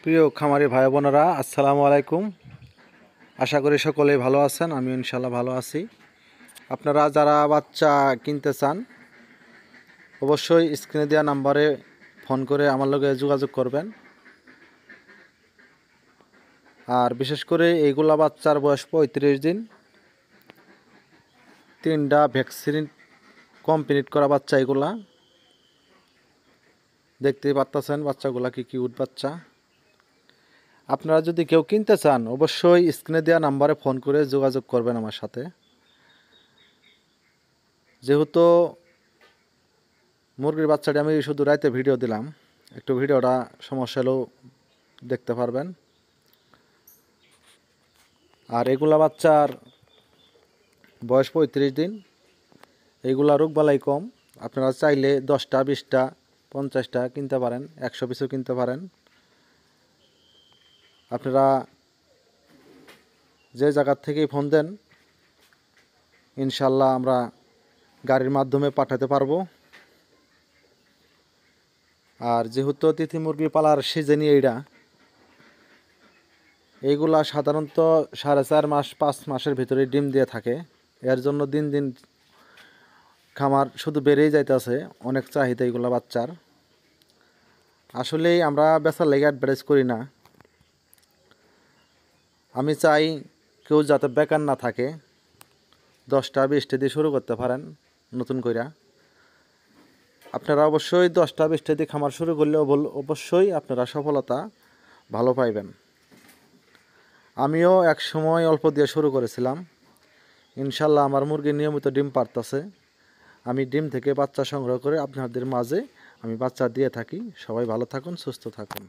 প্রিয় খামারি ভাই বোনেরা, আসসালামু আলাইকুম। আশা করি সকলেই ভালো আছেন। আমি ইনশাল্লাহ ভালো আছি। আপনারা যারা বাচ্চা কিনতে চান অবশ্যই স্ক্রিনে দেওয়া নাম্বারে ফোন করে আমার লগে যোগাযোগ করবেন। আর বিশেষ করে এইগুলা বাচ্চার বয়স 35 দিন, 3টা ভ্যাকসিন কমপ্লিট করা বাচ্চা। এগুলা দেখতেই পাচ্ছেন বাচ্চাগুলা কি কিউট বাচ্চা। আপনারা যদি কেউ কিনতে চান অবশ্যই স্ক্রিনে দেওয়া নাম্বারে ফোন করে যোগাযোগ করবেন আমার সাথে। যেহেতু মুরগির বাচ্চাটি আমি শুধু রাতে ভিডিও দিলাম, একটু ভিডিওটা সমস্যা হলেও দেখতে পারবেন। আর এগুলা বাচ্চার বয়স 35 দিন। এইগুলা রোগবালাই কম। আপনারা চাইলে 10টা 20টা 50টা কিনতে পারেন, 100 পিসও কিনতে পারেন। আপনারা যে জায়গার থেকেই ফোন দেন ইনশাল্লাহ আমরা গাড়ির মাধ্যমে পাঠাতে পারবো। আর যেহেতু তিথি মুরগি পালার সিজনই এইগুলা সাধারণত 4.5 মাস 5 মাসের ভিতরে ডিম দিয়ে থাকে। এর জন্য দিন দিন খামার শুধু বেড়েই যাইতেছে, অনেক চাহিদা এইগুলা বাচ্চার। আসলেই আমরা বেচার লেগে অ্যাডভার্টাইজ করি না। আমি চাই কেউ যাতে বেকার না থাকে, 10টা 20টা দিয়ে শুরু করতে পারেন নতুন কইরা। আপনারা অবশ্যই 10টা 20টা দিয়ে খামার শুরু করলে অবশ্যই আপনারা সফলতা ভালো পাইবেন। আমিও এক সময় অল্প দিয়ে শুরু করেছিলাম। ইনশাল্লাহ আমার মুরগি নিয়মিত ডিম পারতেছে। আমি ডিম থেকে বাচ্চা সংগ্রহ করে আপনাদের মাঝে আমি বাচ্চা দিয়ে থাকি। সবাই ভালো থাকুন, সুস্থ থাকুন।